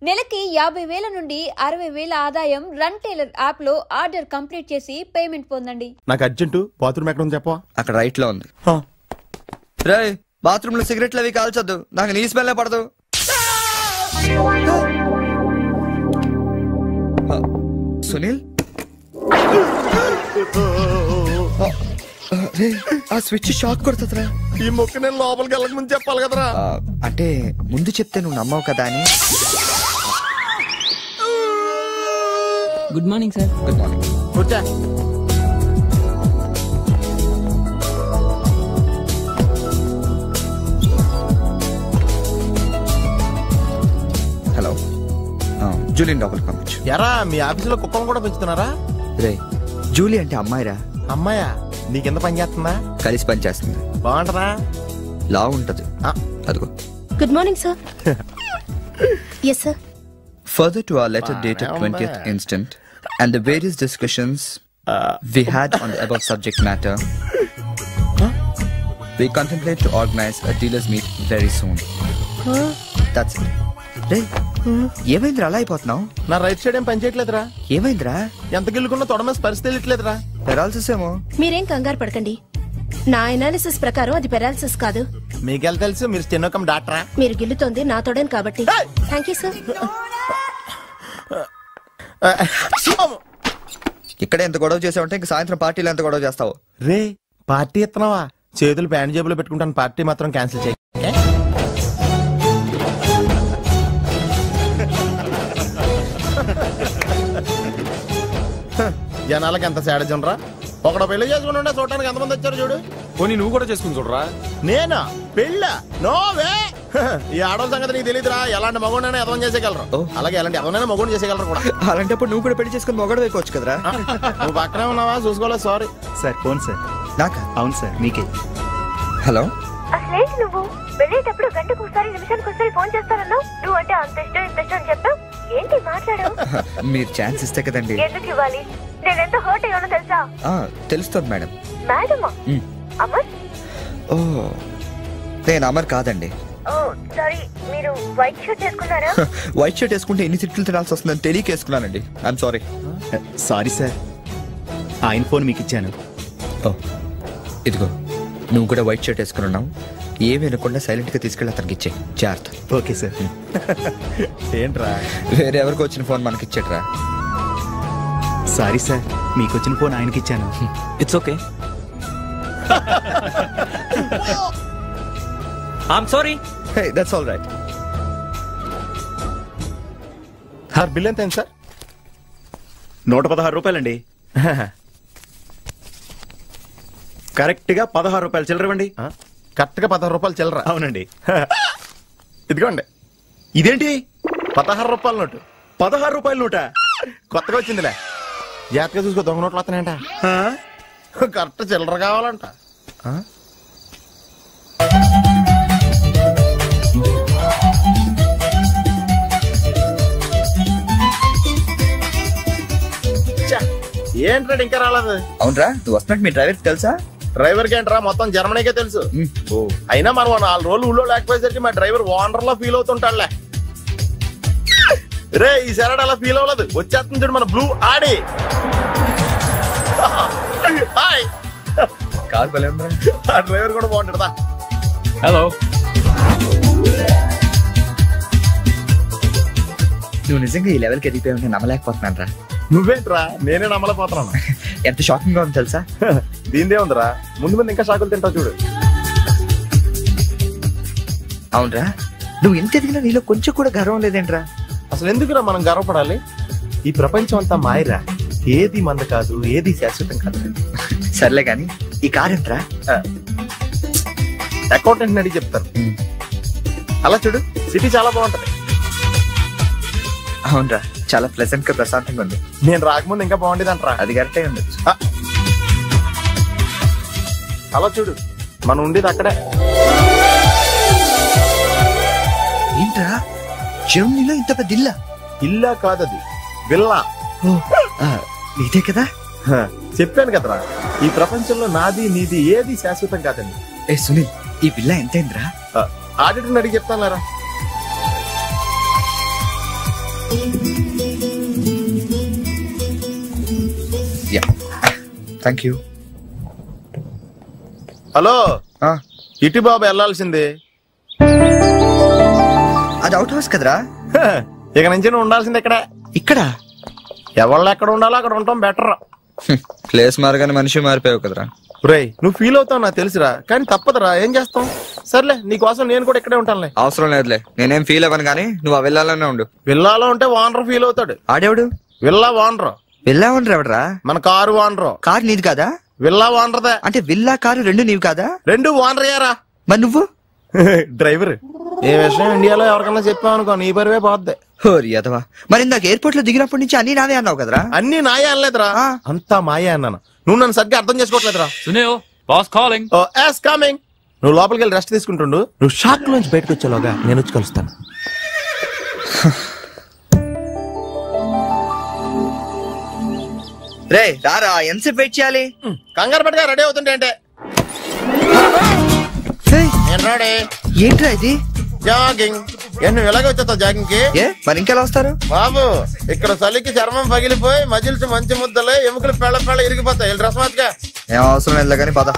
నెలకి 50,000 నుండి 60,000 ఆదాయం రన్ టైలర్ యాప్ లో ఆర్డర్ కంప్లీట్ చేసి పేమెంట్ పొందండి. నాకు అర్జెంట్ బాత్రూమ్ ఎక్కడ ఉంది చెప్పవా? అక్కడ రైట్ లో ఉంది. రే బాత్రూమ్ లో సిగరెట్లు అవి కాల్చొద్దు, నాకు నీ స్మెల్ పడదు. సునీల్ ఆ స్విచ్ షాక్ కొడుతుందిరా. ఈ మొక్క నేను లోపలికి వెళ్ళక ముందు చెప్పాలి కదరా. అంటే ముందు చెప్తే నువ్వు నమ్మవు కదా అని. Good morning sir. Good morning. కూర్చో. హలో, జూలియన్ లోపలికి పంపించు. ఎరా మీ ఆఫీసులో కుక్కను కూడా పెంచుతున్నారా? రే జూలీ అంటే అమ్మాయిరా. అమ్మాయా? నీకెంత పని చేస్తుందా? కలిసి పని చేస్తుంది. బాగుంటదా? లా ఉంటది. అదిగో. Good morning sir. Yes sir. Further to our letter dated 20th instant and the various discussions we had on the above subject matter, we contemplate to organize a dealers meet very soon. That's it. రే ఏమైందిరా అలా అయిపోతున్నావు? నా right side ఏం పని చేయట్లేదురా. ఏమైందిరా? ఎంత గిల్లుకున్నా తొడమేసి పరిస్థితి తెలియట్లేదురా. Paralysis ఏమో. మీరేం కంగారు పడకండి, నా అనాలిసిస్ ప్రకారం అది పెరాలిసిస్ కాదు. మీకెళ్ళ తెలుసు, మీరు స్టెనోకమ్ డాక్టరా? మీరు గిల్లుతోంది నా తోడని కాబట్టి. Thank you sir. ఇక్కడ ఎంత గొడవ చేసావంటే ఇంక సాయంత్రం పార్టీలో ఎంత గొడవ చేస్తావు? రే పార్టీ ఇస్తున్నావా? చేతులు ప్యాంట్ జేబులో పెట్టుకుంటాను, పార్టీ మాత్రం క్యాన్సిల్ చేయి. జనాలకి ఎంత సాడజం రా. ఒకడు పెళ్లి చేసుకుని ఉండే చూడటానికి ఎంతమంది వచ్చారు చూడు. పోనీ నువ్వు కూడా చేసుకుని చూడరా. నేనా పెళ్ళ? నోవే. ఈ ఆడవాళ్ళ సంగతి నీకు తెలియదురా. ఎలాంటి మగోడైనా ఎదవం చేసేయగలరు, అలాగే ఎలాంటి ఎవరైనా మగోడు చేసేయగలరు కూడా. అలాంటప్పుడు నువ్వు కూడా పెళ్లి చేసుకుని మొగడు వేయకోవచ్చు కదరా. నువ్వు పక్కనే ఉన్నావా? చూసుకోలేదు. Sorry sir. Phone sir. నాకా? అవును సార్, మీకే. హలో. అసలేంటి నువ్వు వెళ్ళేటప్పుడు గంటకు ఒకసారి నిమిషానికి ఒకసారి ఫోన్ చేస్తానన్నావు. నువ్వు అంటే అంత ఇష్టం ఇంత ఇష్టం అని చెప్పావు. ఏంటి మాట్లాడావు? మీరు ఛాన్స్ ఇస్తే కదండి. ఎందుకు ఇవ్వాలి? నేను ఎంత హర్ట్ అయ్యానో తెలుసా? తెలుస్తుంది మేడం. మేడమా? అమర్? ఓ నేను అమర్ కాదండి. ఓ సారీ, మీరు వైట్ షర్ట్ వేసుకున్నారా? వైట్ షర్ట్ వేసుకుంటే ఎన్ని తిట్లు తినాల్సి వస్తుందని తెలియక వేసుకున్నానండి. I'm sorry. సారీ సార్, ఆయన ఫోన్ మీకు ఇచ్చాను. ఓ ఇదిగో, నువ్వు కూడా వైట్ షర్ట్ వేసుకుని ఉన్నావు. ఏమి అనకుండా సైలెంట్ గా తీసుకెళ్ళి అతనికి ఇచ్చే. జాగ్రత్త. Okay sir. ఏంట్రా వేరే ఎవరికి వచ్చిన ఫోన్ మనకి ఇచ్చేట్రా. సారీ సార్, మీకు వచ్చిన ఫోన్ ఆయనకి ఇచ్చాను. It's okay. I'm sorry. Hey that's all right. Sir bill ఎంత సార్? 116 రూపాయలండి. కరెక్ట్ గా 16 రూపాయలు చిల్లరవండి. కరెక్ట్ గా 16 రూపాయలు చిల్లర? అవునండి. ఇదిగోండి. ఇదేంటి? 16 రూపాయల నోటు. 16 రూపాయల నోట? కొత్తగా వచ్చిందిలే. జాగ్రత్తగా చూసుకో, దొంగ నోట్లు వస్తున్నాయంట. కరెక్ట్ చిల్లర కావాలంట. ఏంట్రా ఇంకా రాలేదు? అవునరా, నువ్వు వస్తున్నట్టు మీ డ్రైవర్ తెలుసా? డ్రైవర్ కి ఏంట్రా మొత్తం జర్మనీకే తెలుసు. అయినా మనం 4 రోజులు ఊళ్ళో లేకపోయేసరికి మా డ్రైవర్ ఓనర్ లా ఫీల్ అవుతుంటాడులే. రే ఈ సరడ్ అలా ఫీల్ అవ్వలేదు. వచ్చేస్తుంది చూడు మన బ్లూ ఆడి. హాయ్. కార్ భలే ఉందా? ఆ డ్రైవర్ కూడా బాగుంటాడా? హలో. నువ్వు నిజంగా ఈ లెవెల్కి ఎదిగిపోయి నమ్మలేకపోతున్నాను రా. నువ్వేంట్రా? నేనే నమ్మలేకపోతున్నాను. ఎంత షాకింగ్ గా ఉంది తెలుసా? దీనిదే ఉందిరా, ముందు ముందు ఇంకా షాకులు తింటావు చూడు. అవునరా, నువ్వు ఎంత ఎదిగినా నీలో కొంచెం కూడా గర్వం లేదేంట్రా? అసలు ఎందుకురా మనం గర్వపడాలి? ఈ ప్రపంచం అంతా మాయరా. ఏది మంద కాదు, ఏది శాశ్వతం కాదు. సర్లే గాని ఈ కార్ ఏంట్రా? అకౌంటెంట్ అడిగి చెప్తారు. అలా చూడు, సిటీ చాలా బాగుంటది. అవునరా, చాలా ప్లెజెంట్ గా ప్రశాంతంగా ఉంది. నేను రాకముందు ఇంకా బాగుండేది అంటరా. అది కరెక్టే ఉండొచ్చు. అలా చూడు, మనం ఉండేది అక్కడే. ఏంట్రా జర్మనీలో ఇంత పెద్ద ఇల్లా? ఇల్లా కాదది, విల్లా. ఇదే కదా? చెప్పాను కదరా, ఈ ప్రపంచంలో నాది నీది ఏది శాశ్వతం కాదండి. ఏ సునీల్, ఈ విల్లా ఎంతైందిరా? ఆడిటర్ని అడిగి చెప్తాను లేరా. Thank you. హలో, ఇటు బాబు వెళ్ళాల్సింది. అది అవుట్ హౌస్ కదరా. ఇక నుంచి నువ్వు ఉండాల్సింది ఇక్కడ. ఇక్కడ ఎవళ్ళు ఎక్కడ ఉండాలో అక్కడ ఉండటం బెటర్. ప్లేస్ మారగానే మనిషి మారిపోయావు కదరా. రేయ్, నువ్వు ఫీల్ అవుతావు నాకు తెలుసురా, కానీ తప్పదురా, ఏం చేస్తాం. సర్లే, నీకోసం నేను కూడా ఇక్కడే ఉంటానులే. అవసరం లేదులే, నేనేం ఫీల్ అవ్వను కానీ నువ్వు ఆ విల్లాలోనే ఉండు. విల్లాలో ఉంటే ఓనర్ ఫీల్ అవుతాడు. ఆడేవుడు? Villa owner. విల్లా ఓనర్ ఎవడరా? మన కారు ఓనర్. కారు నీది కాదా? విల్లా ఓనర్దే. అంటే విల్లా కారు రెండు నీవి కాదా? రెండు ఓనర్ అయ్యారా. మరి నువ్వు డ్రైవర్. ఏ విషయం ఇండియాలో ఎవరికన్నా చెప్పావు అనుకో, నీ పరివే పోద్ది. హోరి అదవా. మరి ఇందాక ఎయిర్పోర్ట్ లో దిగినప్పటి నుంచి అన్ని నావే అన్నావు కదరా. అన్ని నాయే అనలేదురా, అంతా మాయే అన్నాను. నువ్వు నన్ను సరిగ్గా అర్థం చేసుకోవట్లేదురా. Sunil, boss calling. Oh yes coming. నువ్వు లోపలికి వెళ్ళి రెస్ట్ తీసుకుంటుండు. నువ్వు షాక్ నుంచి బయటకు వచ్చేలోగా నేను వచ్చి కలుస్తాను. రే రారా, ఎంతసేపు వెయిట్ చేయాలి? కంగారు పట్టుగా రెడీ అవుతుంటే అంటే నేను రెడీ. ఏంట్రా ఇది? జాగింగ్. నువ్వు ఎలాగ వచ్చేస్తావు జాగింగ్ కి? మరి ఇంకెలా వస్తారు బాబు? ఇక్కడ చలికి చర్మం పగిలిపోయి మజిల్స్ మంచి ముద్దలే, ఎముకలు పెళ్ళ పెళ్ళ ఇరిగిపోతాయి. డ్రెస్ మార్చుగా. ఏం అవసరం లేదు కానీ పద.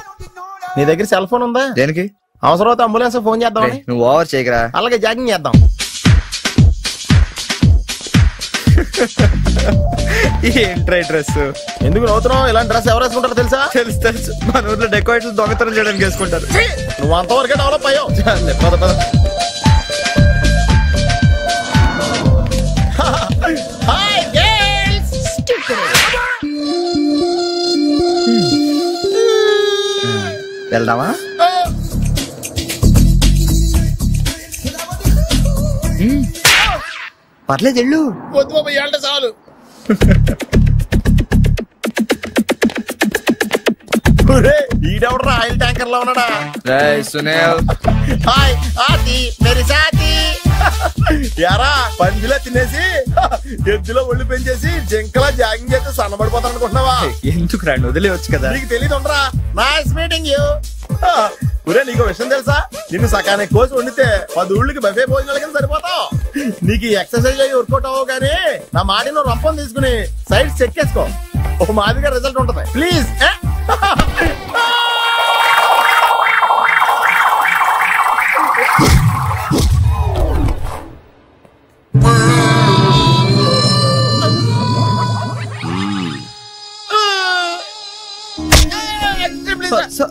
నీ దగ్గర సెల్ ఫోన్ ఉందా? దేనికి? అవసరం అయితే అంబులెన్స్ ఫోన్ చేద్దాం. నువ్వు ఓవర్ చేయకరా. అలాగే జాగింగ్ చేద్దాం. ఏంట్రా డ్రెస్? ఎందుకు నవ్వుతున్నావు? ఇలాంటి డ్రెస్ ఎవరు వేసుకుంటారో తెలుసా? తెలుసు తెలుసు, మన ఊర్లో డెకోరేట్లు దొంగతనం చేయడానికి వేసుకుంటారు. నువ్వు అంతవరకే డెవలప్ అయ్యావు. పద పద. వెళ్దామా? పర్లేదు వెళ్ళు. వద్దు బాబు, ఏళ్ళ చాలు. ఈడెవడరా ఆయిల్ ట్యాంకర్ లో ఉన్నాడా? సునీల్. హాయ్ ఆతి మేరీ సాతి. యారా, పందిలా తినేసి ఎద్దులో ఒళ్ళు పెంచేసి జింకలా జాగింగ్ చేస్తే సన్నబడిపోతాను అనుకుంటున్నావా? ఎందుకు రాండి, వదిలేవచ్చు కదా. నీకు తెలియదు ఉండరా. Nice meeting you. ఒరే, నీకు విషయం తెలుసా? నిన్ను సకానికి కోసి వండితే 10 ఊళ్ళకి బఫే భోజనాల కింద సరిపోతావు. నీకు ఎక్సర్సైజ్ అయ్యి వర్కౌట్ అవ్వవు కానీ నా మాటి నువ్వు రంపం తీసుకుని సైడ్ చెక్ చేసుకో. ఒక మాదిరిగా రిజల్ట్ ఉంటుంది. ప్లీజ్.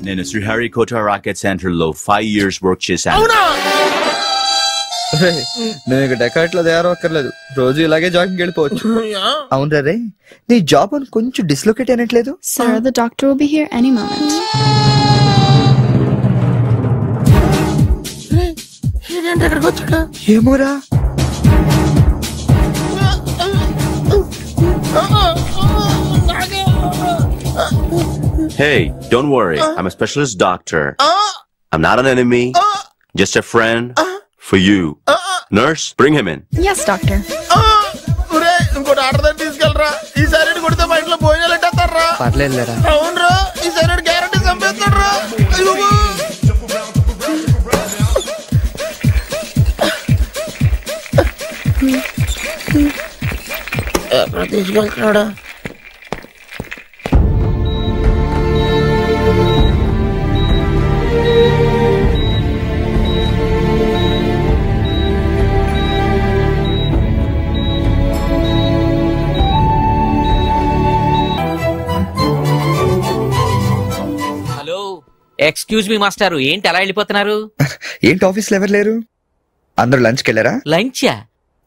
నేను శ్రీహరికోట రాకెట్ సెంటర్ లో 5 years వర్క్ చేశాను. నువ్వు ఇక డెకాట్ లో తయారక్కర్లేదు, రోజు ఇలాగే జాగింగ్ వెళ్ళిపోవచ్చు. అవును రే, నీ జాబ్ అని కొంచెం dislocate అయినట్లేదు. Sir, the doctor will be here any moment. ఏమోరా. Hey, don't worry. I'm a specialist doctor. I'm not an enemy. Just a friend for you. Nurse, bring him in. Yes, doctor. ఇంకోటి order తీసుకెళ్ళరా. ఈ side కొడితే మా ఇంట్లో భోజనాలు ఎట్టేస్తారా? పర్లేదురా. అవునరా, ఈ side guarantee చంపేస్తాడరా. తీసుకెళ్తున్నాడా? Excuse me మాస్టారు, ఏంటి అలా వెళ్ళిపోతున్నారు? ఏంటి ఆఫీస్ లో ఎవరు లేరు? అందరూ లంచ్కి వెళ్ళారా? లంచా?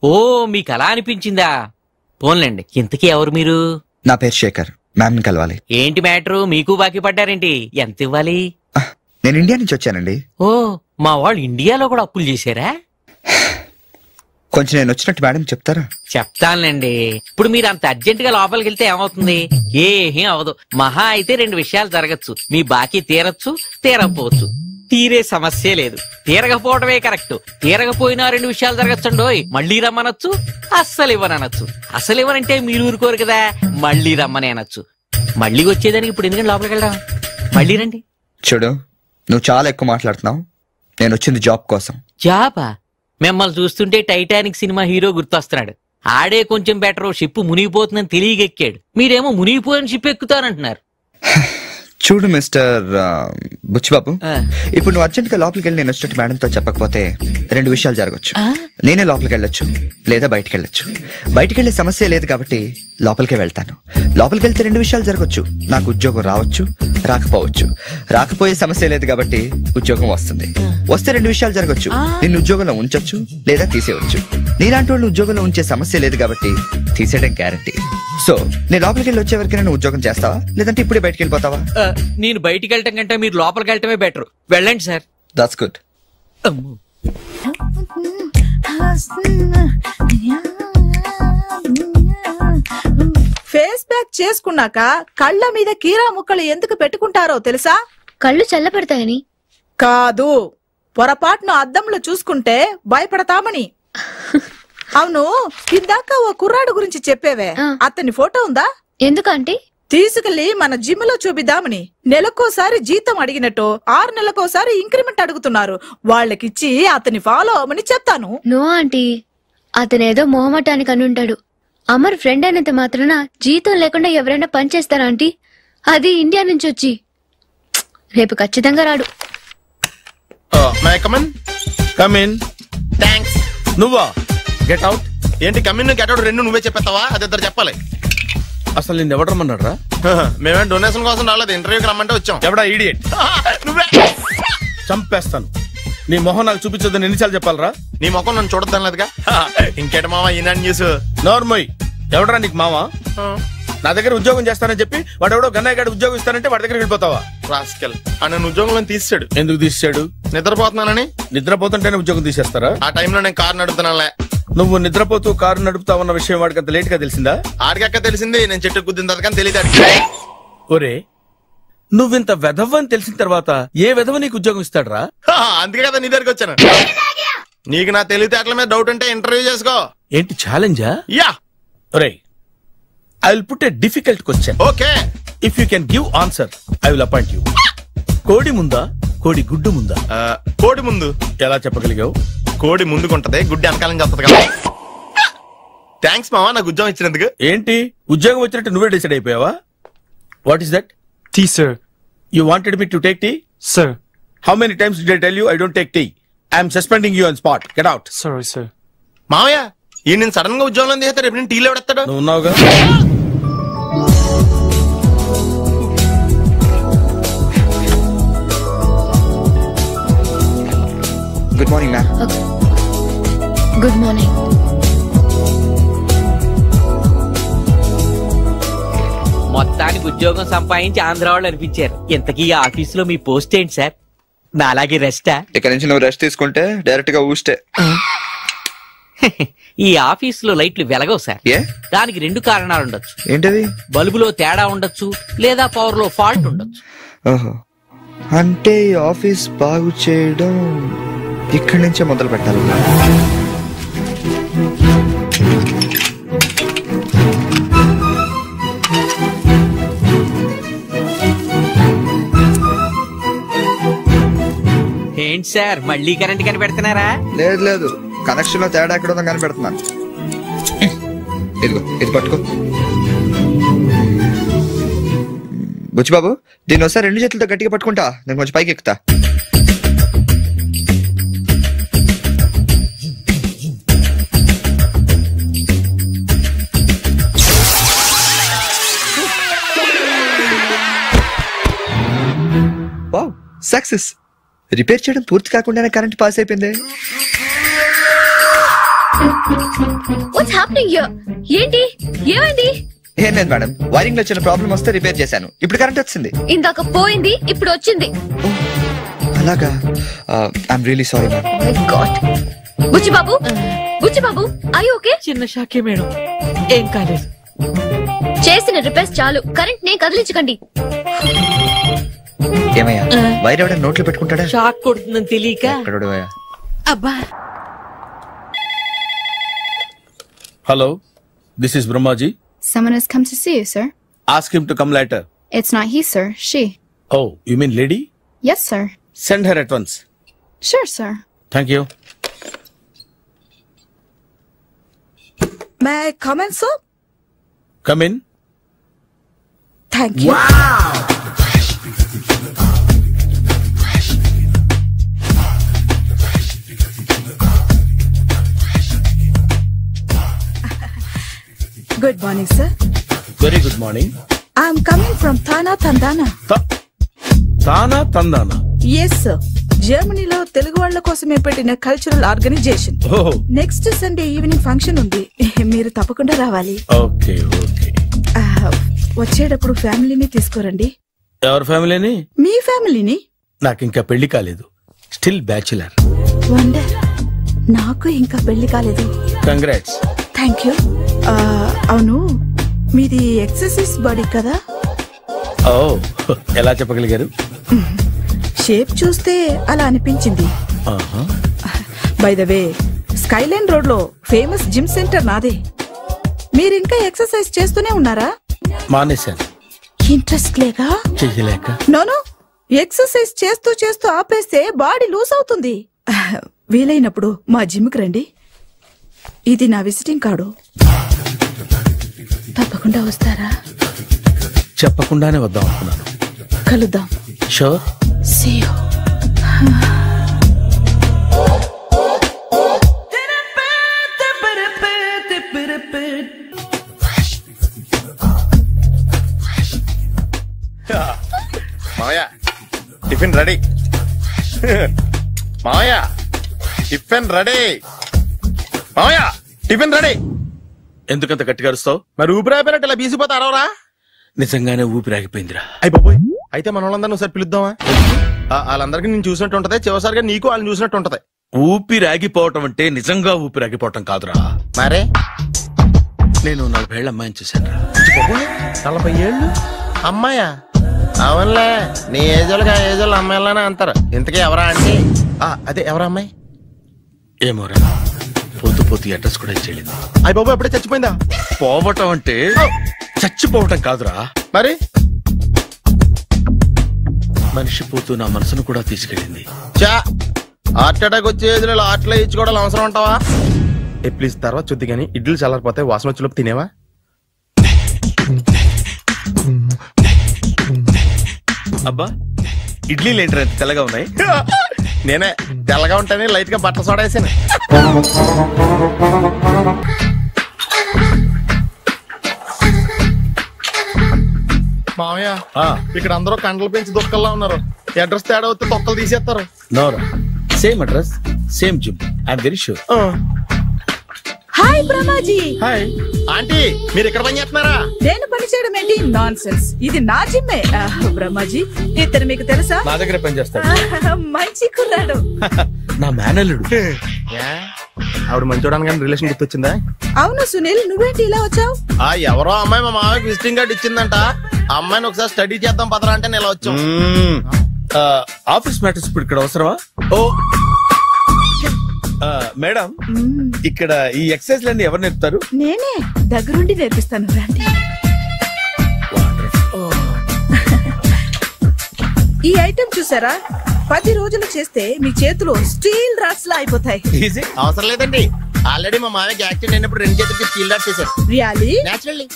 ఓ, మీకు అలా అనిపించిందా? పోన్లేండి. ఇంతకీ ఎవరు మీరు? నా పేరు శేఖర్. మ్యామ్ కలవాలి. ఏంటి మ్యాటరు? మీకు బాకీ పడ్డారేంటి? ఎంత ఇవ్వాలి? నేను ఇండియా నుంచి వచ్చానండి. ఓ, మా వాళ్ళు ఇండియాలో కూడా అప్పులు చేశారా? కొంచెం నేను వచ్చినట్టు మేడం చెప్తారా? చెప్తానులేండి. ఇప్పుడు మీరు అంత అర్జెంట్ గా లోపలికి వెళ్తే ఏమవుతుంది? ఏం అవదు. మహా అయితే 2 విషయాలు జరగచ్చు. మీ బాకీ తీరచ్చు, తీరకపోవచ్చు. తీరే సమస్య లేదు. తీరకపోవడమే కరెక్ట్. తీరకపోయినా 2 విషయాలు జరగచ్చండోయ్. మళ్ళీ రమ్మనొచ్చు, అస్సలు ఇవ్వనొచ్చు. అసలు ఇవ్వనంటే మీరు ఊరుకోరు కదా, మళ్ళీ రమ్మని అనొచ్చు. మళ్ళీ వచ్చేదానికి ఇప్పుడు ఎందుకంటే లోపలికి వెళ్ళడం? మళ్ళీ రండి. చూడు, నువ్వు చాలా ఎక్కువ మాట్లాడుతున్నావు. నేను వచ్చింది జాబ్ కోసం. జాబా? మిమ్మల్ని చూస్తుంటే టైటానిక్ సినిమా హీరో గుర్తొస్తున్నాడు. ఆడే కొంచెం బెటర్. షిప్ మునిగిపోతుందని తెలియగెక్కాడు. మీరేమో మునిగిపోయిన షిప్ ఎక్కుతానంటున్నారు. చూడు మిస్టర్ బుచ్చిబాబు, ఇప్పుడు నువ్వు అర్జెంట్ గా లోపలికి వెళ్ళి నేను వచ్చినట్టు మేడంతో చెప్పకపోతే 2 విషయాలు జరగచ్చు. నేనే లోపలికి వెళ్ళొచ్చు, లేదా బయటికి వెళ్ళొచ్చు. బయటికి వెళ్ళే సమస్య లేదు కాబట్టి లోపలికే వెళ్తాను. లోపలికి వెళ్తే 2 విషయాలు జరగచ్చు. నాకు ఉద్యోగం రావచ్చు, రాకపోవచ్చు. రాకపోయే సమస్య లేదు కాబట్టి ఉద్యోగం వస్తుంది. వస్తే 2 విషయాలు జరగచ్చు. నిన్ను ఉద్యోగంలో ఉంచొచ్చు, లేదా తీసేయవచ్చు. నీలాంటి వాళ్ళు ఉద్యోగంలో ఉంచే సమస్య లేదు కాబట్టి తీసేయడం గ్యారంటీ. సో నేను లోపలికి వెళ్ళి వచ్చే వరకు నేను ఉద్యోగం చేస్తావా, లేదంటే ఇప్పుడే బయటికి వెళ్ళిపోతావా? నేను బయటికి వెళ్ళటం కంటే మీరు లోపలికి వెళ్ళటమే బెటర్. వెళ్ళండి sir. That's good. Face pack చేసుకున్నాక కళ్ళ మీద కీరా ముక్కలు ఎందుకు పెట్టుకుంటారో తెలుసా? కళ్ళు చల్లబడతాయని కాదు, పొరపాటును అద్దంలో చూసుకుంటే భయపడతామని. అవును, ఇందాక ఓ కుర్రాడు గురించి చెప్పేవే, అతని ఫోటో ఉందా? ఎందుకంటే తీసుకెళ్లి మన జిమ్ లో చూపిద్దామని. నెలకోసారి జీతం అడిగినట్టు 6 నెలకోసారి ఇంక్రిమెంట్ అడుగుతున్నారు. వాళ్ళకిచ్చి అతని ఫాలో అవ్వమని చెప్తాను. నో ఆంటీ, అతనేదో మొహమాటానికి అనుంటాడు. అమర్ ఫ్రెండ్ అయినంత మాత్రాన జీతం లేకుండా ఎవరైనా పని చేస్తారా ఆంటీ? అది ఇండియా నుంచి వచ్చి. రేపు ఖచ్చితంగా రాడు. నువ్వా? Get out. ఏంటి కమిన్ గెట్ అవుట్ 2 నువ్వే చెప్పేస్తావా? అది ఇద్దరు చెప్పాలి. అసలు నేను ఎవరు రమ్మన్నారా? మేమే డొనేషన్ కోసం రాలేదు, ఇంటర్వ్యూకి రమ్మంటే వచ్చాం. ఎవడా ఈడియట్? నువ్వే. చంపేస్తాను. నీ మొహం నాకు చూపించొద్దని ఎన్నిసార్లు చెప్పాలరా? నీ మొహం నన్ను చూడద్దాం లేదుగా. ఇంకేట మావా ఈనాడు న్యూస్. నోర్మోయ్, ఎవడరా నీకు మావా? నా దగ్గర ఉద్యోగం చేస్తానని చెప్పి వాడెవడో గన్నయ్య గారి ఉద్యోగం ఇస్తానంటే వాడి దగ్గర వెళ్ళిపోతావా? రాస్కెల్. నన్ను ఉద్యోగంలో తీసాడు. ఎందుకు తీసాడు? నిద్రపోతున్నానని. నిద్రపోతుంటేనే ఉద్యోగం తీసేస్తారా? ఆ టైంలో నేను కారు నడుపుతున్నానులే. నువ్వు నిద్రపోతూ కారు నడుపుతావన్న విషయం వాడికి అంత లేట్ గా తెలిసిందా? ఆడికక్క తెలిసింది, నేను చెట్టు గుద్దిన తర్వాత కానీ తెలియదు. ఒరే, నువ్వింత వెధవని తెలిసిన తర్వాత ఏ వెధవ నీకు ఉద్యోగం ఇస్తాడరా? అందుకే కదా నీ దగ్గరికి వచ్చాను. నీకు నా తెలివితేటల మీద డౌట్ ఉంటే ఇంటర్వ్యూ చేసుకో. ఏంటి ఛాలెంజా? యా. ఒరే, I will put a difficult question. Okay. If you can give answer, I will appoint you. కోడి ముందా, కోడి గుడ్డు ముందా? కోడి ముందు. ఎలా చెప్పగలిగావు? కోడి ముందుకుంటది, గుడ్డి వెనకాలని చెప్తాది కదా. థ్యాంక్స్ మావా నాకు ఉద్యోగం ఇచ్చినందుకు. ఏంటి ఉద్యోగం వచ్చినట్టు నువ్వే డిసైడ్ అయిపోయావా? What is that? Tea sir. You wanted me to take tea? Sir. How many times did I tell you I don't take tea? I am suspending you on spot. Get out. Sorry sir. మావయ్య, ఈ నేను sudden గా ఉద్యోగంలో తీస్తే రేపు నేను టీలో ఎవడెత్తాడు? నువ్వు ఉన్నావుగా. Good morning ma'am. Good morning. మొత్తానికి ఉద్యోగం సంపాదించి ఆంధ్ర వాళ్ళు అనిపించారు. ఇంతకీ ఈ ఆఫీసులో మీ పోస్ట్ ఏంటి సార్? నా అలాగే రెస్టా? ఇక్కడ నుంచి నువ్వు రెస్ట్ తీసుకుంటే డైరెక్ట్ గా ఊస్తే. ఈ ఆఫీసులో లైట్లు వెలగవు సార్. దానికి 2 కారణాలు ఉండొచ్చు. ఏంటది? బల్బులో తేడా ఉండొచ్చు, లేదా పవర్ లో ఫాల్ట్ ఉండొచ్చు. ఓహో, అంటే ఈ ఆఫీస్ బాగు చేయడం ఇక్కడి నుంచే మొదలు పెట్టాలి. ఏంటి సార్ మళ్ళీ కరెంట్ కనిపెడుతున్నారా? లేదు లేదు, కనెక్షన్ లో తేడా ఎక్కడ ఉందో కనిపెడుతున్నాను. ఇదిగో ఇది పట్టుకో. బుచ్చిబాబు, దీన్ని ఒకసారి 2 చేతులతో గట్టిగా పట్టుకుంటా, నేను కొంచెం పైకి ఎక్కుతా. Wow, success. రిపేర్ చేయడం పూర్తి కాకుండానే కరెంట్ పాస్ అయిపోయింది. What's happening here? ఏంటి ఏమైంది? ఏం లేదు మేడం, వైరింగ్ లో చిన్న ప్రాబ్లం వస్తే రిపేర్ చేశాను. ఇప్పుడు కరెంట్ వచ్చింది. ఇందాక పోయింది, ఇప్పుడు వచ్చింది. అలాగా? I'm really sorry ma'am. My God. Buchibabu, Buchibabu, are you okay? చిన్న షాకే మేడం, ఏం కాలేదు. చేసిన రిపేర్స్ చాలు, కరెంట్ నే కదిలించకండి. ఏమయ్యా, వైర్ ఎవడ నోట్లో పెట్టుకుంటాడా? షాక్ కొడుతుందని తెలియక. అబ్బా. Hello, this is Brahmaji. Someone has come to see you, sir. Ask him to come later. It's not he, sir. She. Oh, you mean lady? Yes, sir. Send her at once. Sure, sir. Thank you. May I come in, sir? Come in. Thank you. Good morning sir. Very good morning. I'm coming from TANA తందానా. తానా తందానా? Yes sir, జర్మనీలో తెలుగు వాళ్ళ కోసమే పెట్టిన cultural organisation. Next Sunday evening function ఉంది, మీరు తప్పకుండా రావాలి. Okay okay. వచ్చేటప్పుడు ఫ్యామిలీని తీసుకురండి. ఎవరి ఫ్యామిలీని? మీ ఫ్యామిలీని. నాకు ఇంకా పెళ్లి కాలేదు, స్టిల్ బ్యాచులర్. వండర్, నాకు ఇంకా పెళ్లి కాలేదు. కంగ్రాట్స్. Thank you. అవును, మీది ఎక్సర్సైజ్ బాడీ కదా? ఓ, ఎలా చెప్పగలిగారు? షేప్ చూస్తే అలా అనిపించింది. By the way, Skyline road లో ఫేమస్ జిమ్ సెంటర్ నాదే. మీరు ఇంకా ఎక్సర్సైజ్ చేస్తూనే ఉన్నారా? మానేశాను. ఇంట్రెస్ట్ లేక? చెయ్యలేక. నోను, ఎక్సర్సైజ్ చేస్తూ చేస్తూ ఆపేస్తే బాడీ లూజ్ అవుతుంది. వీలైనప్పుడు మా జిమ్కి రండి. ఇది నా విజిటింగ్ కార్డు. తప్పకుండా వస్తారా? చెప్పకుండానే వద్దాం అనుకున్నాను. కలుద్దాం. షూర్. See you. మావయ్య, టిఫిన్ రెడీ. మావయ్య, టిఫిన్ రెడీ. మావయ్య, టిఫిన్ రెడీ. ఎందుకంత గట్టిగా అరుస్తావు? మరి ఊపిరాయిపోయినట్టు ఇలా బీసిపోతే అరవరా? నిజంగానే ఊపిరాగిపోయిందిరా. అయిపోయి అయితే మన వాళ్ళందరినీ ఒకసారి పిలుద్దామా? వాళ్ళందరికీ నేను చూసినట్టు ఉంటది, చివరిసారిగా నీకు వాళ్ళని చూసినట్టు ఉంటది. ఊపిరాగిపోవటం అంటే నిజంగా ఊపిరాగిపోవటం కాదురా. మరే నేను 40 ఏళ్ల అమ్మాయిని చూశాను. 40 ఏళ్ళు అమ్మాయా? అవునులే, నీ ఏజోళ్ళకి ఆ ఏజోళ్ళు అమ్మాయిలానే అంటారు. ఇంతకీ ఎవరా అంటే? అదే ఎవరా అమ్మాయి? ఏమోరా, పోతూ పోతూ అడ్రస్ కూడా ఇచ్చేళ్ళింది. అయ్య బాబు, ఎప్పుడే చచ్చిపోయిందా? పోవటం అంటే చచ్చిపోవటం కాదురా. మరి మనిషి పోతూ నా మనసును కూడా తీసుకెళ్ళింది. చా, హార్ట్ అటాక్ వచ్చే ఏజ్లో హార్ట్లో ఇచ్చుకోవడం అవసరం ఉంటావా? ప్లీజ్ తర్వాత చూద్ది కానీ ఇడ్లీ చల్లారిపోతే వాసన వచ్చేలోపు తినేవా? అబ్బా, ఇడ్లీలు ఏంటి అంత తెల్లగా ఉన్నాయి? నేనే తెల్లగా ఉంటానే లైట్ గా బట్టలు సోడా వేసాను. మామయ్య, ఇక్కడ అందరూ కండలు పెంచి దుక్కల్లా ఉన్నారు. అడ్రస్ తేడా వస్తే తొక్కలు తీసేస్తారు. నోరా, same address, same gym. I'm very sure. Hi Brahmaji. Hi aunty, మీరు ఇక్కడ పని చేస్తున్నారా? నేను పని చేయడం ఏంటి? నాన్ సెన్స్, ఇది నా జిమ్మే. బ్రహ్మాజీ, ఇతను మీకు తెలుసా? నా దగ్గర పని చేస్తాడు. మంచి కుర్రాడు. నా మేనల్లుడు. ఆవిడ మంచోడానికి కానీ రిలేషన్ గుర్తొచ్చిందా? అవును సునీల్, నువ్వేంటి ఇలా వచ్చావు? ఎవరో అమ్మాయి మా మామయ్యకి విజిటింగ్ కార్డు ఇచ్చిందంట. ఆ అమ్మాయిని ఒకసారి స్టడీ చేద్దాం పదరా అంటే నేను ఇలా వచ్చాం. ఆఫీస్ మ్యాటర్స్ ఇప్పుడు ఇక్కడ అవసరమా? ఓ మేడం, ఇక్కడ ఈ ఎక్సర్సైజ్ లన్నీ ఎవరు నేర్పుతారు? నేనే దగ్గరుండి నేర్పిస్తాను, రండి. ఈ ఐటెం చూసారా? 10 రోజులు చేస్తే మీ చేతులు స్టీల్ రాట్స్ లా అయిపోతాయి. అవసరం లేదండి, ఆల్రెడీ మా మామయ్యకి యాక్సిడెంట్ అయినప్పుడు 2 చేతులకి స్టీల్ రాట్స్ చేశారు. రియల్లీ? నేచురల్లీ.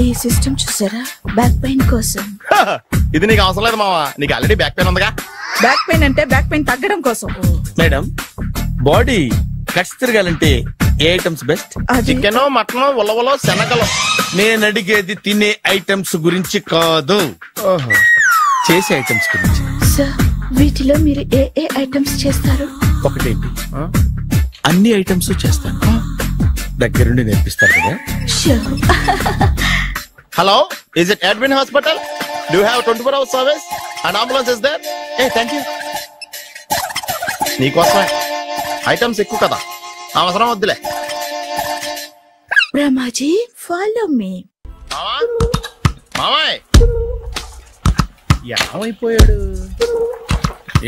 ఈ సిస్టమ్ చూసారా? బ్యాక్ పెయిన్ కోసం. ఇది నీకు అవసరం లేదు మావా, నీకు ఆల్రెడీ బ్యాక్ పెయిన్ ఉందిగా. బ్యాక్ పెయిన్ అంటే బ్యాక్ పెయిన్ తగ్గడం కోసం. మేడం, బాడీ కట్స్ తిరగాలంటే ఏ ఐటమ్స్ బెస్ట్? చికెన్, మటన్, ఉలవలో, శనగలు. నేను అడిగేది తినే ఐటమ్స్ గురించి కాదు, చేసే ఐటమ్స్ గురించి. సార్, వీటిలో మీరు ఏ ఏ ఐటమ్స్ చేస్తారు? ఒకటేంటి, అన్ని ఐటమ్స్ చేస్తాను. దగ్గరుండి నేర్పిస్తారు కదా. Hello, is it Edwin Hospital? Do you have 24 hours service? An ambulance is there? Hey, thank you. నీకోసమే ఐటమ్స్ ఎక్కువ కదా, అవసరం వద్దులే. Brahmaji, follow me. మామాయ్ ఏమైపోయాడు?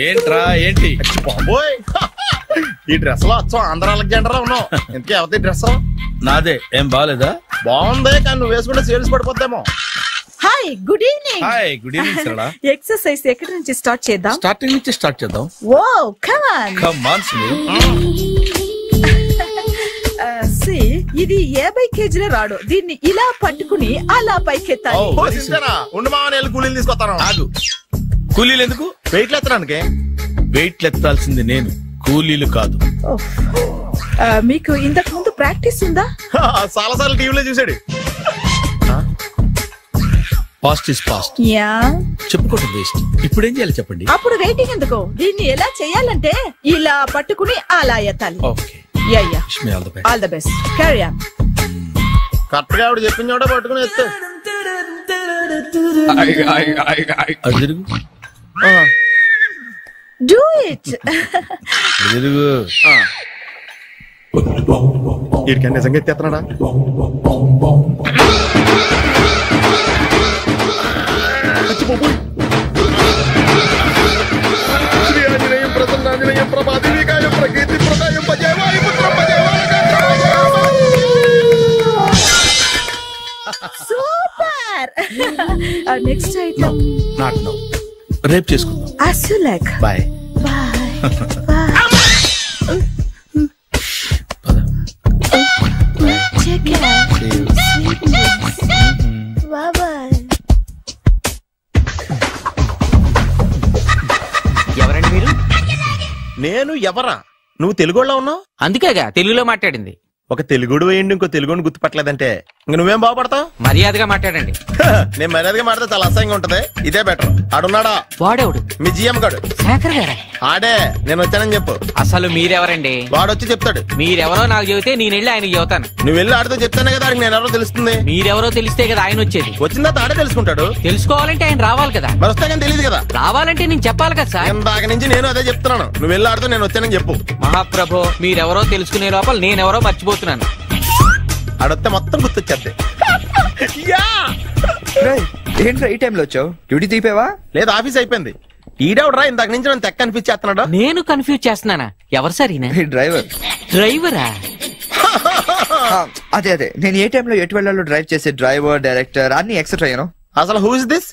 ఏంట్రా ఏంటి? బాబోయ్, ఈ డ్రెస్ లో వచ్చాం ఆంధ్ర అలెగ్జాండర్ ఉన్నావు. ఇంతకీ ఎవరి డ్రెస్? నాదే. ఏం బాగాలేదా? బాగుంది, కానీ నువ్వు వేసుకుంటే సేల్స్ పడిపోద్దేమో. Hi, good evening. Hi, good evening Sarala. Exercise ఎక్కడి నుంచి స్టార్ట్ చేద్దాం? స్టార్టింగ్ నుంచి స్టార్ట్ చేద్దాం. Oh come on. Come on Sunil. ఇది 50 కేజీల రాడు. దీన్ని ఇలా పట్టుకుని అలా పైకెత్తాలి. ఉండు మామ, నేను కూలీలు తీసుకొస్తాను. ఆగు, కూలీలు ఎందుకు? వెయిట్లు ఎత్తడానికి. వెయిట్లు ఎత్తాల్సింది నేను, కూలీలు కాదు. మీకు ఇంతకు ముందు ప్రాక్టీస్ ఉందా? చాలా సార్లు టీవీలో చూసాడు. Past is past. యా, చెప్పుకోవడం వేస్ట్. ఇప్పుడు ఏం చేయాలి చెప్పండి. అప్పుడు వెయిటింగ్ ఎందుకు? దీన్ని ఎలా చేయాలంటే ఇలా పట్టుకుని అలా ఎత్తాలి. Okay, ya ya, all the best. Carry on. Correct గా ఆవిడ చెప్పిన చోట పట్టుకుని ఎత్తు. Do it. వీడికి నిజంగా ఎత్తేస్తున్నాడా? శ్రీ ఆంజనేయం ప్రసన్నాంజనేయం ప్రభాదేవికాయం ప్రకీర్తి ప్రదాయం భజేవాయి పుత్రం super. Next item not now, రేపు చేసుకుందాం. as you like. Bye bye. Take care. Sweetness. Bye bye. ఎవరండి మీరు? నేను ఎవరా? నువ్వు తెలుగులో ఉన్నావు. అందుకేగా తెలుగులో మాట్లాడింది. ఒక తెలుగుడు వేయండి, ఇంకో తెలుగుని గుర్తుపట్టలేదంటే ఇంక నువ్వేం బాగుపడతావు? మర్యాదగా మాట్లాడండి. నేను మర్యాదగా మాట్లాడితే చాలా అసహ్యంగా ఉంటది. ఇదే బెటర్. ఆడున్నాడా? వాడేవుడు? మీ జిఎం గాడు. శేఖర్ గారా? ఆడే. నేను వచ్చానని చెప్పు. అసలు మీరెవరండి? వాడొచ్చి చెప్తాడు. మీరెవరో నాకు చెబితే నేను వెళ్ళి ఆయనకి చెబుతాను. నువ్వు వెళ్ళి ఆడితో చెప్తానే కదా నేను ఎవరో తెలుస్తుంది. మీరెవరో తెలిస్తే కదా ఆయన వచ్చేది. వచ్చిందా ఆడే తెలుసుకుంటాడు. తెలుసుకోవాలంటే ఆయన రావాలి కదా. మరి వస్తే కానీ తెలియదు కదా. రావాలంటే నేను చెప్పాలి కదా సార్. ఇందాక నుంచి నేను అదే చెప్తున్నాను. నువ్వు వెళ్ళి ఆడితో నేను వచ్చానని చెప్పు. మహాప్రభు, మీరెవరో తెలుసుకునే లోపల నేనెవరో మర్చిపోతున్నాను. ఆడొస్తే మొత్తం గుర్తొచ్చేద్ది. ఏంట్రా ఈ టైంలో వచ్చావు? డ్యూటీ తీపేవా? లేదు, ఆఫీస్ అయిపోయింది. ఈడెవడరా ఇందాక నుంచి నన్ను తెక్క అనిపించేస్తున్నాడు. నేను కన్ఫ్యూజ్ చేస్తున్నానా? ఎవరు సార్ ఈయన? డ్రైవర్. డ్రైవరా? అదే అదే, నేను ఏ టైంలో ఎటు వెళ్ళాలో డ్రైవ్ చేసే డ్రైవర్, డైరెక్టర్ అన్ని ఎక్సెట్రా. యూనో. అసలు హూ ఇస్ దిస్?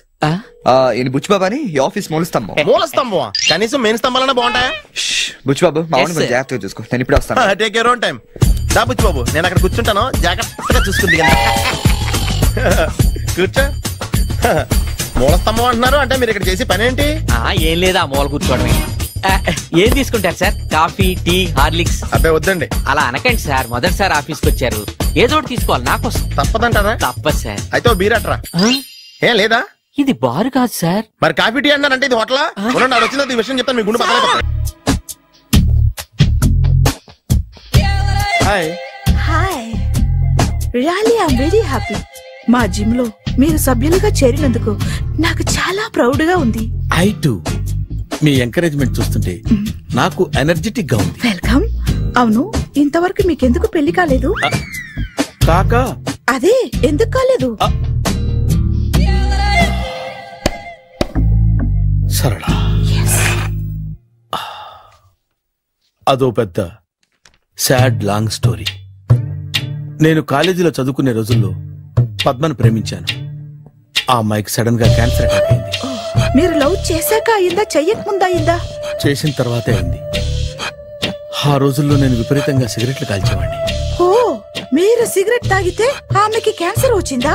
ఈయన బుచ్చిబాబు అని, ఈ ఆఫీస్ మూల స్తంభం. మూల స్తంభం? కనీసం మెయిన్ స్తంభాలనే బాగుంటాయా? బుచ్చిబాబు, మా కొంచెం జాగ్రత్తగా చూసుకో. నేను ఇప్పుడు వస్తాను. Take your own time. దా బుచ్చిబాబు, నేను అక్కడ కూర్చుంటాను, జాగ్రత్తగా చూసుకుంది. కూర్చో. మూల స్తంభం అంటున్నారు అంటే మీరు ఇక్కడ చేసి పని ఏంటి? ఏం లేదా, మూల కూర్చోవడమే. ఏం తీసుకుంటారు సార్? Coffee, tea, Horlicks? అబ్బాయి వద్దండి. అలా అనకండి సార్, మొదటిసారి ఆఫీస్కి వచ్చారు, ఏదో ఒకటి తీసుకోవాలి. నాకోసం. తప్పదంటారా? తప్పదు సార్. అయితే బీరట్రా. ఏం లేదా? ఇది బారు కాదు సార్. మరి కాఫీ టీ అన్నారంటే ఇది హోటలా? నాడు వచ్చింది ఈ విషయం చెప్తాను, మీ గుండె పక్కన. Hi. Hi. Really I'm very happy. మా జిమ్ లో మీరు సభ్యులుగా చేరినందుకు నాకు చాలా ప్రౌడ్ గా ఉంది. I to. మీ ఎంకరేజ్మెంట్ చూస్తుంటే నాకు ఎనర్జెటిక్ గా ఉంది. వెల్కమ్. అవును, ఇంతవరకు మీకెందుకు పెళ్లి కాలేదు? కాకా. అదే, ఎందుకు కాలేదు? సరళ, అదో పెద్ద సాడ్ లాంగ్ స్టోరీ. నేను కాలేజీలో చదువుకునే రోజుల్లో పద్మను ప్రేమించాను. ఆ అమ్మాయికి సడన్ గా క్యాన్సర్ అటాక్ అయింది. మీరు లవ్ చేశాక అయిందా, చెయ్యక ముందా అయిందా? చేసిన తర్వాతే అయింది. ఆ రోజుల్లో నేను విపరీతంగా సిగరెట్లు కాల్చేవాడిని. ఓ, మీరు సిగరెట్ తాగితే ఆమెకి క్యాన్సర్ వచ్చిందా?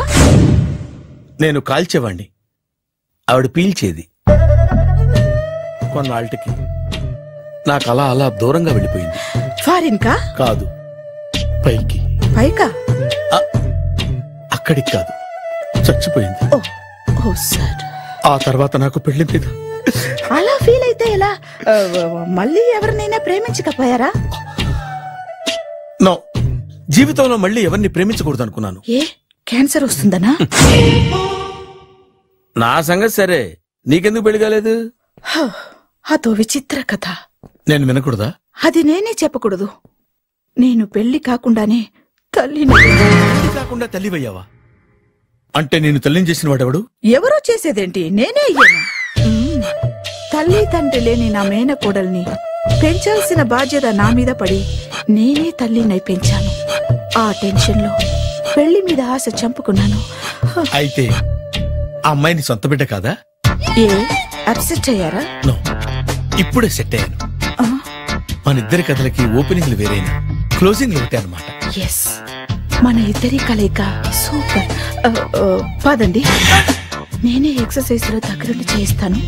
నేను కాల్చేవాణ్ణి, ఆవిడ పీల్చేది. కొన్నాళ్ళకి నాకు అలా అలా దూరంగా వెళ్ళిపోయింది. ఫారిన్ కా? కాదు, పైకి. పైకా? అక్కడికి కాదు, చచ్చిపోయింది. ఓ సార్. ఆ తర్వాత నాకు పెళ్లి మీద. అలా ఫీల్ అయితే ఎలా? మళ్ళీ ఎవరినైనా ప్రేమించకపోయారా? నో, జీవితంలో మళ్ళీ ఎవరిని ప్రేమించకూడదు అనుకున్నాను. ఏ, క్యాన్సర్ వస్తుందనా? నా సంగతి సరే, నీకెందుకు పెళ్లి కాలేదు? అదో విచిత్ర కథ. నేను వినకూడదా? అది నేనే చెప్పకూడదు. నేను పెళ్లి కాకుండానే తల్లిని. పెళ్లి కాకుండా తల్లివయ్యావా? అంటే నేను తల్లిని చేసిన వాడెవడు? ఎవరో చేసేదేంటి, నేనే అయ్యాను. తల్లి తండ్రి లేని నా మేనకోడల్ని పెంచాల్సిన బాధ్యత నా మీద పడి నేనే తల్లినై పెంచాను. ఆ టెన్షన్ లో పెళ్లి మీద ఆశ చంపుకున్నాను. అయితే ఆ అమ్మాయిని సొంత బిడ్డ కాదా? ఏ, అప్సెట్ అయ్యారా? నో, ఇప్పుడే సెట్ అయ్యాను. మన ఇద్దరి కథలకి ఓపెనింగ్లు వేరైనా క్లోజింగ్లు ఒకటే అన్నమాట. ఎస్, మన ఇద్దరి కలయిక సూపర్. పదండి, నేనే ఎక్సర్సైజ్ లో దగ్గరుండి చేయిస్తాను.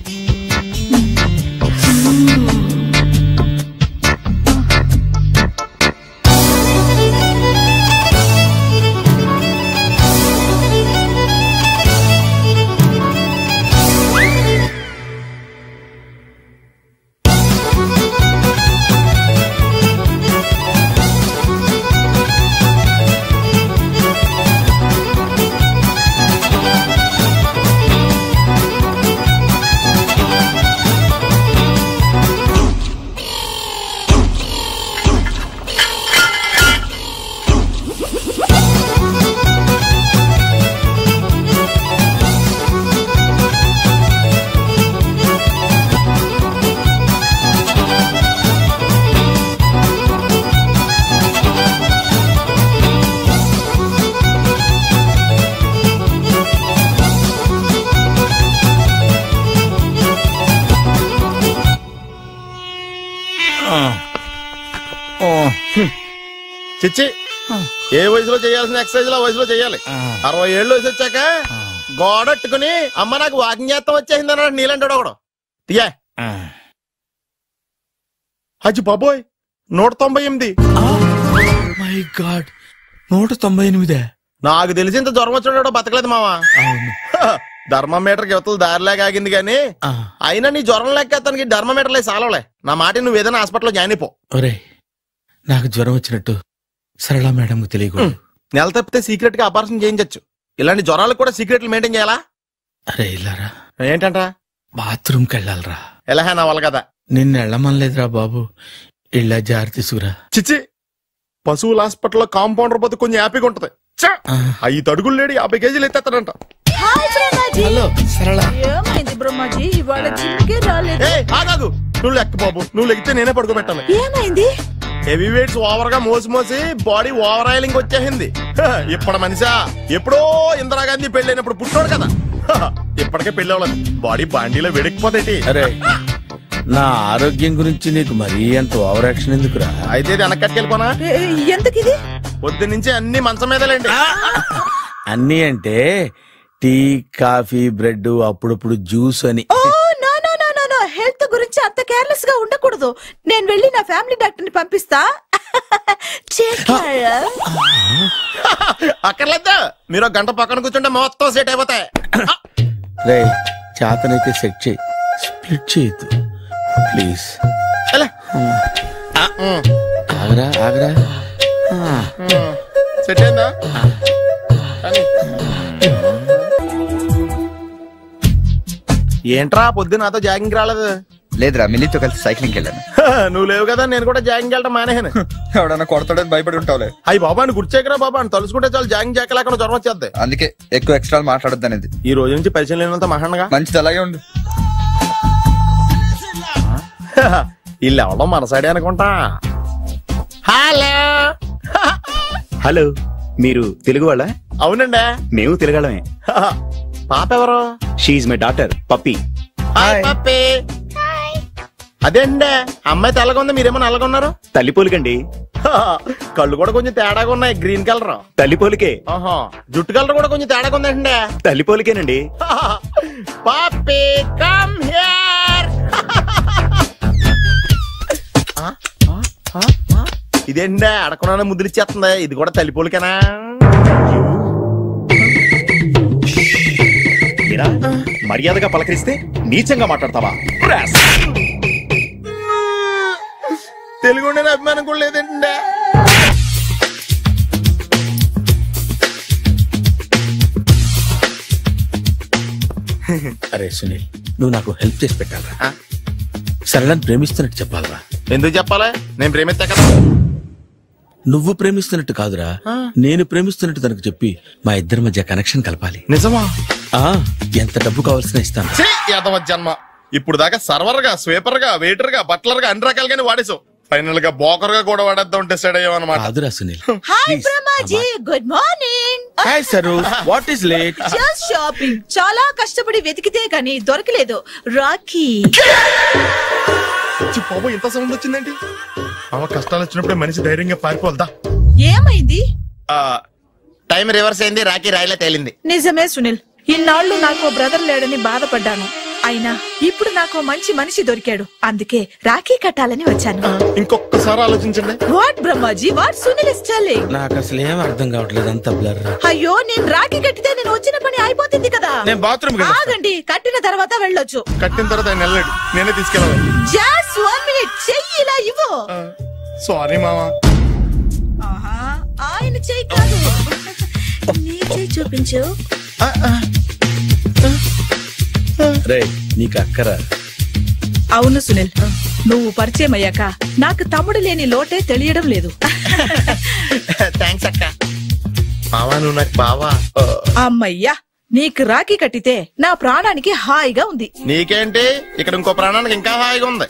చిచ్చి, ఏ వయసులో చేయాల్సిన ఎక్సర్సైజ్ ఆ వయసులో చేయాలి. 60 ఏళ్ళు వయసు వచ్చాక గోడట్టుకుని అమ్మ నాకు వాకింగ్ చేస్తాం వచ్చేసింది అన్నాడు నీలంటాడు ఒకడు. తీయా అచ్చి బాబోయ్ 198. My God, 198. నాకు తెలిసి ఇంత జ్వరం వచ్చాడు బతకలేదు మావా. ధర్మమీటర్ యువతలు దారిలాగా ఆగింది గాని అయినా నీ జ్వరం లెక్క అతనికి ధర్మమీటర్లే సాలవలే. నా మాట నువ్వు ఏదైనా హాస్పిటల్లో జాయిన్ అయిపో. ఒరే, నాకు జ్వరం వచ్చినట్టు సరళ మేడం తెలియకూడదు. నెల తప్పితే సీక్రెట్ గా ఆపరేషన్ చేయించచ్చు. ఇలాంటి జ్వరాలకు కూడా సీక్రెట్లు మెయింటైన్ చేయాలా? అరే ఇల్లారా, ఏంటంట? బాత్రూమ్కి వెళ్ళాలరా. ఎలా నా వాళ్ళ కదా. నిన్ను వెళ్ళమనలేదురా బాబు, ఇళ్ళ జారి తీసుకురా. చిచ్చి, పశువుల హాస్పిటల్లో కాంపౌండర్ పోతే కొంచెం హ్యాపీగా ఉంటది. 5 అడుగులు లేడి 50 కేజీలు ఎత్తేస్తాడంట. హలో సరళ. ఏమైంది బ్రహ్మాజీ, ఇవాళ జిమ్కే రాలేదు? ఆగాదు, నువ్వు లెక్క బాబు. నువ్వు లెక్కితే నేనే పడుకోబెట్టాలి. ఏమైంది? హెవీ వెయిట్స్ ఓవర్ గా మోసి మోసి బాడీ ఓవర్ ఆయిలింగ్ వచ్చేసింది. ఇప్పుడు మనిషా ఎప్పుడో ఇందిరాగాంధీ పెళ్ళైనప్పుడు పుట్టాడు కదా, ఇప్పటికే పెళ్లి అవ్వలేదు. బాడీ బాండీలో వెడికిపోతాయి. అరే, నా ఆరోగ్యం గురించి నీకు మరీ అంత ఓవర్ యాక్షన్ ఎందుకురా? అయితే ఇది వెనకట్టుకెళ్ళిపోనా? ఎందుకు ఇది? పొద్దు నుంచి అన్ని మంచం మీదలేండి. అన్ని అంటే టీ, కాఫీ, బ్రెడ్, అప్పుడప్పుడు జ్యూస్ అని. హెల్త్ గురించి అంత కేర్లెస్ గా ఉండకూడదు. నేను వెళ్ళి నా ఫ్యామిలీ డాక్టర్ ని పంపిస్తా. అక్కర్లేదా, మీరు ఒక గంట పక్కన కూర్చుంటే మొత్తం సెట్ అయిపోతాయి. రే, చేతనైతే సెట్ చేయి, స్ప్లిట్ చేయొద్దు ప్లీజ్. ఆగరా ఆగరా. సెట్ అయిందా? ఏంట్రా పొద్దు నాతో జాగింగ్ రాలేదు? లేదురా, మిల్లితో కలిసి సైక్లింగ్ వెళ్ళాను. నువ్వు లేవు కదా, నేను కూడా జాగింగ్ వెళ్ళడం మానేహాను. ఎవడన్నా కొడతాడని భయపడి ఉంటావులే. అయ్యి బాబా అని గుర్చేకరా బాబా అని తలుసుకుంటే చాలు జాగింగ్ చేయలేకుండా జ్వరం వచ్చేద్ది. అందుకే ఎక్కువ ఎక్స్ట్రా మాట్లాడొద్దు అనేది. ఈ రోజు నుంచి పరిచయం లేనంత మహానగా మంచిది, అలాగే ఉండు. వీళ్ళు ఎవడం మన సైడే అనుకుంటా. హలో హలో, మీరు తెలుగు వాళ్ళ? అవునండి, మేము తెలుగాళ్ళమే. పాప ఎవరు? షీఈ్ మై డాటర్ పప్పి. అదేండి, అమ్మాయి తెల్లగా ఉంది, మీరేమో నల్లగా ఉన్నారు. తల్లిపోలికండి. కళ్ళు కూడా కొంచెం తేడాగా ఉన్నాయి, గ్రీన్ కలర్. తల్లిపోలికే. జుట్టు కలర్ కూడా కొంచెం తేడాగా ఉందండి. తల్లిపోలికేనండి. పాపి కమ్ హియర్. ఇదేండి అడగకుండా ముద్రిచ్చేస్తుంది, ఇది కూడా తల్లిపోలికేనా? మర్యాదగా పలకరిస్తే నీచంగా మాట్లాడతావా? తెలుగు అభిమానం కూడా లేదండి. అరే సునీల్, నువ్వు నాకు హెల్ప్ చేసి పెట్టాలరా. సరళని ప్రేమిస్తున్నట్టు చెప్పాలరా. ఎందుకు చెప్పాలి? నేను ప్రేమిస్తా కదా. నువ్వు ప్రేమిస్తున్నట్టు కాదురా, నేను ప్రేమిస్తున్నట్టు తనకు చెప్పి మా ఇద్దరి మధ్య కనెక్షన్ కలపాలి. నిజమా? ఎంత డబ్బు కావాల్సిన ఇస్తాను. జన్మ ఇప్పుడు దాకా సర్వర్ గా, స్వీపర్ గా, వెయిటర్ గా, బట్లర్ గా అన్ని రకాలుగానే వాడేసావు. ఫైనల్ గా బోకర్ గా కూడా వాడేద్దాం డిసైడ్ అయ్యామన్నమాట. కాదురా Sunil. Hi Brahmaji, good morning. Hi sir, what is late? Just shopping. చాలా కష్టపడి వెతికితే గానీ దొరకలేదు. రాఖీ. బాబు ఇంత సౌండ్ వచ్చిందండి. అవ కష్టాలు వచ్చినప్పుడే మనిషి ధైర్యంగా పారిపోదా. ఏమైంది? టైం రివర్స్ అయింది, రాఖీ రాయిలా తేలింది. నిజమే సునీల్, ఇన్నాళ్ళు నాకు బ్రదర్ లేడని బాధపడ్డాను. అయినా ఇప్పుడు నాకు మంచి మనిషి దొరికాడు, అందుకే రాఖీ కట్టాలని వచ్చాను. ఇంకొకసారి ఆలోచించండి. What Brahmaji, what Sunil is telling? నాకు అసలు ఏం అర్థం కావట్లేదు, అంత బ్లర్. అయ్యో, నేను రాఖీ కట్టితే నేను వచ్చిన పని అయిపోతుంది కదా. నేను బాత్రూమ్ ఆగండి, కట్టిన తర్వాత వెళ్ళొచ్చు. కట్టిన తర్వాత ఆయన వెళ్ళాడు, నేనే తీసుకెళ్ళాలి. జస్ట్ 1 minute, చెయ్యి ఇలా ఇవ్వు. సారీ మామా. ఆయన చెయ్యి కాదు, నీ చెయ్యి చూపించు. రే, నీకు అక్కరా? అవును సునీల్, నువ్వు పరిచయం అయ్యాక నాకు తమ్ముడు లేని లోటే తెలియడం లేదు. థ్యాంక్స్ అక్క. మావా, నువ్వు నాకు బావా. అమ్మయ్యా, నీకు రాఖీ కట్టితే నా ప్రాణానికి హాయిగా ఉంది. నీకేంటి, ఇక్కడ ఇంకో ప్రాణానికి ఇంకా హాయిగా ఉంది.